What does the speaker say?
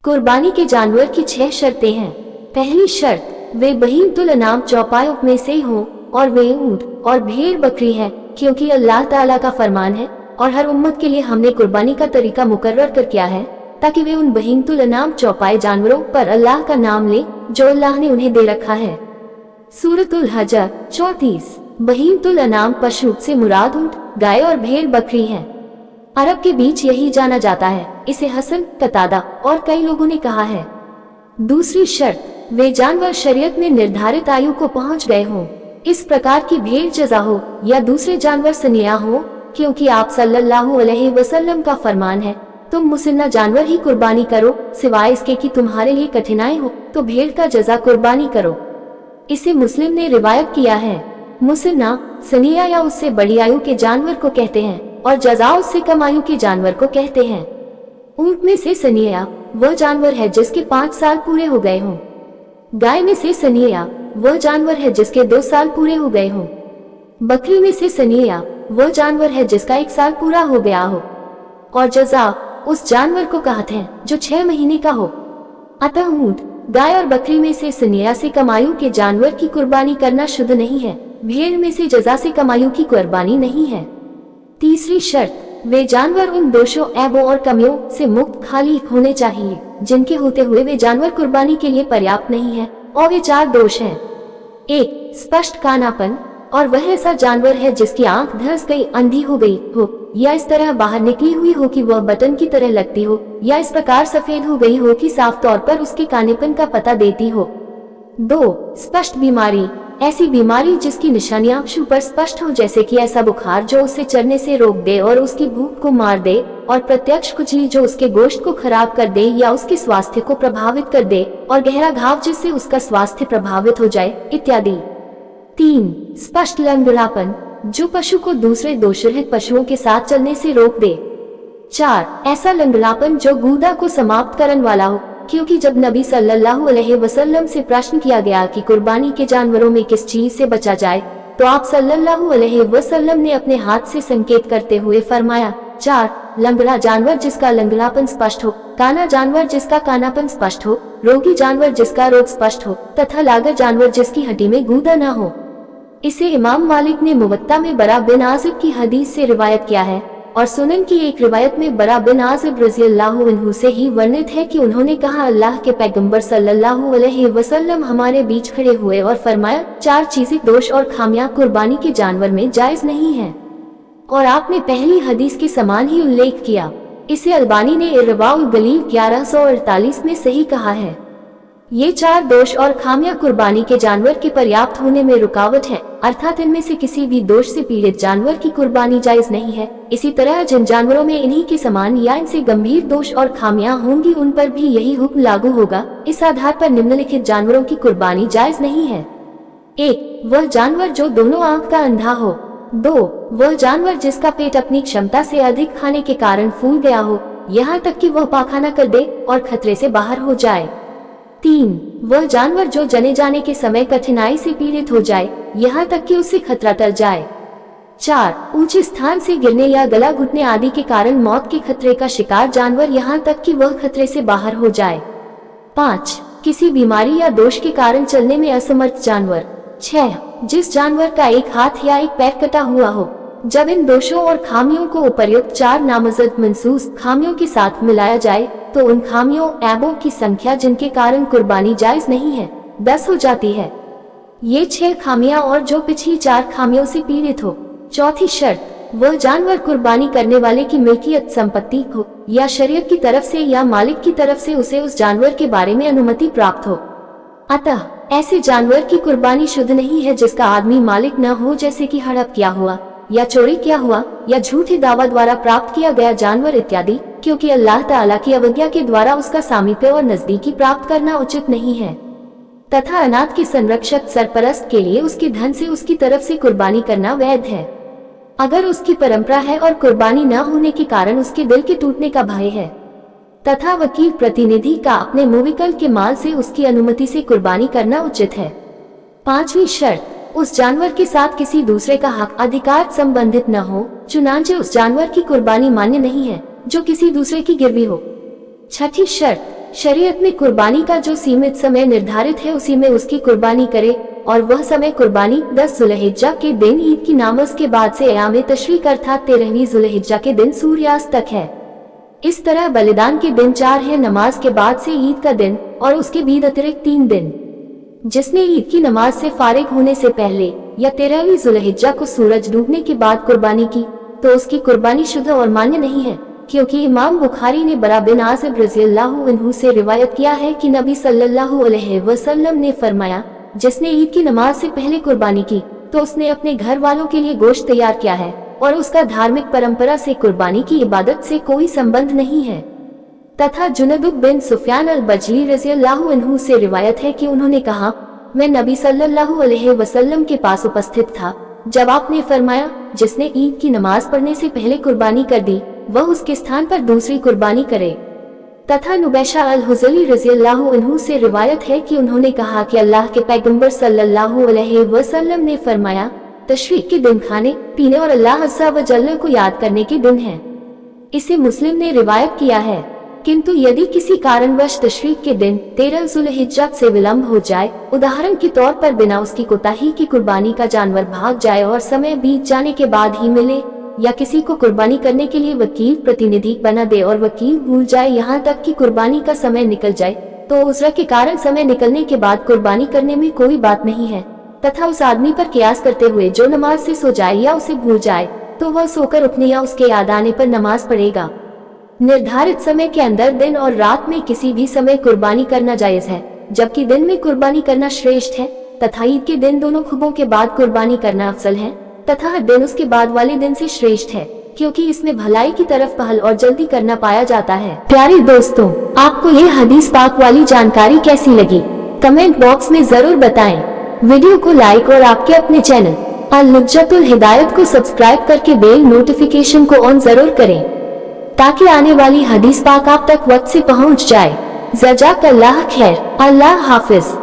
कुर्बानी के जानवर की 6 शर्तें हैं। पहली शर्त, वे बहीमतुल अनाम चौपायों में से हों और वे ऊंट और भेड़ बकरी है, क्योंकि अल्लाह ताला का फरमान है और हर उम्मत के लिए हमने कुर्बानी का तरीका मुकर्रर कर किया है ताकि वे उन बहीमतुल अनाम चौपाए जानवरों पर अल्लाह का नाम ले जो अल्लाह ने उन्हें दे रखा है। सूरतुल हजर 34। बहीमतुल अनाम पशु से मुराद ऊंट, गाय और भेड़ बकरी है। अरब के बीच यही जाना जाता है। इसे हसन, कतादा और कई लोगों ने कहा है। दूसरी शर्त, वे जानवर शरीयत में निर्धारित आयु को पहुंच गए हों। इस प्रकार की भेड़ जज़ा हो या दूसरे जानवर सनिया हो, क्योंकि आप सल्लल्लाहु अलैहि वसल्लम का फरमान है, तुम मुसन्ना जानवर ही कुर्बानी करो, सिवाय इसके कि तुम्हारे लिए कठिनाई हो तो भेड़ का जज़ा कुर्बानी करो। इसे मुस्लिम ने रिवायत किया है। मुसन्ना सनिया या उससे बड़ी आयु के जानवर को कहते हैं और जज़ा उससे कम आयु के जानवर को कहते हैं। ऊंट में से सनिया वह जानवर है जिसके 5 साल पूरे हो गए हों। गाय में से सनिया वह जानवर है जिसके 2 साल पूरे हो गए हों। बकरी में से सनिया वह जानवर है जिसका 1 साल पूरा हो गया हो। और जज़ा उस जानवर को कहते हैं जो 6 महीने का हो। अतः ऊंट, गाय और बकरी में से सनिया से कम आयु के जानवर की कुर्बानी करना शुद्ध नहीं है। भेड़ में से जज़ा से कम आयु की कुर्बानी नहीं है। तीसरी शर्त, वे जानवर उन दोषों, ऐबों और कमियों से मुक्त खाली होने चाहिए जिनके होते हुए वे जानवर कुर्बानी के लिए पर्याप्त नहीं है। और वे 4 दोष हैं। 1. स्पष्ट कानापन, और वह ऐसा जानवर है जिसकी आंख धंस गई, अंधी हो गई हो या इस तरह बाहर निकली हुई हो कि वह बटन की तरह लगती हो, या इस प्रकार सफेद हो गई हो कि साफ तौर पर उसके कानेपन का पता देती हो। 2. स्पष्ट बीमारी, ऐसी बीमारी जिसकी निशानियां आंखों पर स्पष्ट हो, जैसे कि ऐसा बुखार जो उसे चरने से रोक दे और उसकी भूख को मार दे, और प्रत्यक्ष खुजली जो उसके गोश्त को खराब कर दे या उसके स्वास्थ्य को प्रभावित कर दे, और गहरा घाव जिससे उसका स्वास्थ्य प्रभावित हो जाए, इत्यादि। 3. स्पष्ट लंगड़ापन, जो पशु को दूसरे दोषरहित पशुओं के साथ चलने से रोक दे। 4. ऐसा लंगड़ापन जो गूदा को समाप्त करने वाला हो, क्योंकि जब नबी सल्लल्लाहु अलैहि वसल्लम से प्रश्न किया गया कि कुर्बानी के जानवरों में किस चीज से बचा जाए, तो आप सल्लल्लाहु अलैहि वसल्लम ने अपने हाथ से संकेत करते हुए फरमाया, 4. लंगड़ा जानवर जिसका लंगड़ापन स्पष्ट हो, काना जानवर जिसका कानापन स्पष्ट हो, रोगी जानवर जिसका रोग स्पष्ट हो, तथा लागर जानवर जिसकी हड्डी में गूदा न हो। इसे इमाम मालिक ने मुवत्ता में बरा बिन आज़िब की हदीस से रिवायत किया है, और सुनन की एक रिवायत में बरा बिन आज़िब रज़ियल्लाहु अन्हु से ही वर्णित है कि उन्होंने कहा, अल्लाह के पैगंबर सल्लल्लाहु अलैहि वसल्लम हमारे बीच खड़े हुए और फरमाया, 4 चीजें दोष और खामियां कुर्बानी के जानवर में जायज नहीं है। और आपने पहली हदीस के समान ही उल्लेख किया। इसे अलबानी ने इरवाउल गलील 1148 में सही कहा है। ये 4 दोष और खामियां कुर्बानी के जानवर के पर्याप्त होने में रुकावट है, अर्थात इनमें से किसी भी दोष से पीड़ित जानवर की कुर्बानी जायज नहीं है। इसी तरह जिन जानवरों में इन्हीं के समान या इनसे गंभीर दोष और खामियां होंगी, उन पर भी यही हुक्म लागू होगा। इस आधार पर निम्नलिखित जानवरों की कुर्बानी जायज नहीं है। 1. वह जानवर जो दोनों आंख का अंधा हो। 2. वह जानवर जिसका पेट अपनी क्षमता से अधिक खाने के कारण फूल गया हो, यहाँ तक कि वह पाखाना कर दे और खतरे से बाहर हो जाए। 3. वह जानवर जो जने जाने के समय कठिनाई से पीड़ित हो जाए, यहाँ तक कि उससे खतरा टल जाए। 4. ऊंचे स्थान से गिरने या गला घुटने आदि के कारण मौत के खतरे का शिकार जानवर, यहाँ तक कि वह खतरे से बाहर हो जाए। 5. किसी बीमारी या दोष के कारण चलने में असमर्थ जानवर। 6. जिस जानवर का एक हाथ या एक पैर कटा हुआ हो। जब इन दोषों और खामियों को उपर्युक्त 4 नामजद मनसूस खामियों के साथ मिलाया जाए, तो उन खामियों, ऐबों की संख्या जिनके कारण कुर्बानी जायज नहीं है, 10 हो जाती है। ये 6 खामियां और जो पिछली 4 खामियों से पीड़ित हो। चौथी शर्त, वह जानवर कुर्बानी करने वाले की मिल्कियत संपत्ति हो, या शरीयत की तरफ से या मालिक की तरफ से उसे उस जानवर के बारे में अनुमति प्राप्त हो। अतः ऐसे जानवर की कुर्बानी शुद्ध नहीं है जिसका आदमी मालिक न हो, जैसे कि हड़प किया हुआ या चोरी किया हुआ या झूठे दावा द्वारा प्राप्त किया गया जानवर इत्यादि, क्योंकि अल्लाह ताला की अवज्ञा के द्वारा उसका सामीप्य और नजदीकी प्राप्त करना उचित नहीं है। तथा अनाथ के संरक्षक सरपरस्त के लिए उसके धन से उसकी तरफ से कुर्बानी करना वैध है, अगर उसकी परंपरा है और कुर्बानी न होने के कारण उसके दिल के टूटने का भय है। तथा वकील प्रतिनिधि का अपने मुवक्किल के माल से उसकी अनुमति से कुर्बानी करना उचित है। 5वीं शर्त, उस जानवर के साथ किसी दूसरे का हक अधिकार संबंधित न हो, चुनांचे उस जानवर की कुर्बानी मान्य नहीं है जो किसी दूसरे की गिरवी हो। 6ठी शर्त, शरीयत में कुर्बानी का जो सीमित समय निर्धारित है उसी में उसकी कुर्बानी करे, और वह समय कुर्बानी 10 जुल्हिज्जा के दिन ईद की नमाज के बाद से अयाम तशरीक अर्थात 13वीं जुल्हिज्जा के दिन सूर्यास्त तक है। इस तरह बलिदान के दिन 4 है, नमाज के बाद से ईद का दिन और उसके बीच अतिरिक्त 3 दिन। जिसने ईद की नमाज से फारिग होने से पहले या 13वीं जुल्हिज्जा को सूरज डूबने के बाद कुर्बानी की तो उसकी कुर्बानी शुद्ध और मान्य नहीं है, क्योंकि इमाम बुखारी ने बरा बिन आज़िब रज़ियल्लाहु अन्हु से रिवायत किया है कि नबी सल्लल्लाहु अलैहि वसल्लम ने फरमाया, जिसने ईद की नमाज से पहले कुर्बानी की तो उसने अपने घर वालों के लिए गोश्त तैयार किया है और उसका धार्मिक परंपरा से कुर्बानी की इबादत से कोई संबंध नहीं है। तथा जुनदुब बिन सुफियान अल बजली रज़ियल्लाहु अन्हु से रिवायत है कि उन्होंने कहा, मैं नबी सल्लल्लाहु अलैहि वसल्लम के पास उपस्थित था जब आपने फरमाया, जिसने ईद की नमाज पढ़ने से पहले कुर्बानी कर दी वह उसके स्थान पर दूसरी कुर्बानी करे। तथा नुबैशा अल हुज़ली रज़ियल्लाहु अन्हु से रिवायत है कि उन्होंने कहा कि अल्लाह के पैगंबर सल्लल्लाहु अलैहि वसल्लम ने फरमाया, तशरीक के दिन खाने पीने और अल्लाह अज़्ज़ा व जल्ल को याद करने के दिन है। इसे मुस्लिम ने रिवायत किया है। किंतु यदि किसी कारणवश तशरीक के दिन 13 जुल्हिज्जा से विलंब हो जाए, उदाहरण के तौर पर बिना उसकी कोताही की कुर्बानी का जानवर भाग जाए और समय बीत जाने के बाद ही मिले, या किसी को कुर्बानी करने के लिए वकील प्रतिनिधि बना दे और वकील भूल जाए यहाँ तक कि कुर्बानी का समय निकल जाए, तो उज़्र के कारण समय निकलने के बाद कुर्बानी करने में कोई बात नहीं है। तथा उस आदमी पर कियास करते हुए जो नमाज से सो जाए या उसे भूल जाए तो वह सोकर उठने या उसके याद आने पर नमाज पढ़ेगा। निर्धारित समय के अंदर दिन और रात में किसी भी समय कुर्बानी करना जायज है, जबकि दिन में कुर्बानी करना श्रेष्ठ है। तथा ईद के दिन दोनों खुबों के बाद कुर्बानी करना अफजल है तथा हर दिन उसके बाद वाले दिन से श्रेष्ठ है, क्योंकि इसमें भलाई की तरफ पहल और जल्दी करना पाया जाता है। प्यारे दोस्तों, आपको ये हदीस पाक वाली जानकारी कैसी लगी कमेंट बॉक्स में जरूर बताएं। वीडियो को लाइक और आपके अपने चैनल अल-नुजतुल हिदायत को सब्सक्राइब करके बेल नोटिफिकेशन को ऑन जरूर करें, ताकि आने वाली हदीस पाक आप तक वक्त से पहुंच जाए। जज़ाकल्लाह खैर। अल्लाह हाफिज।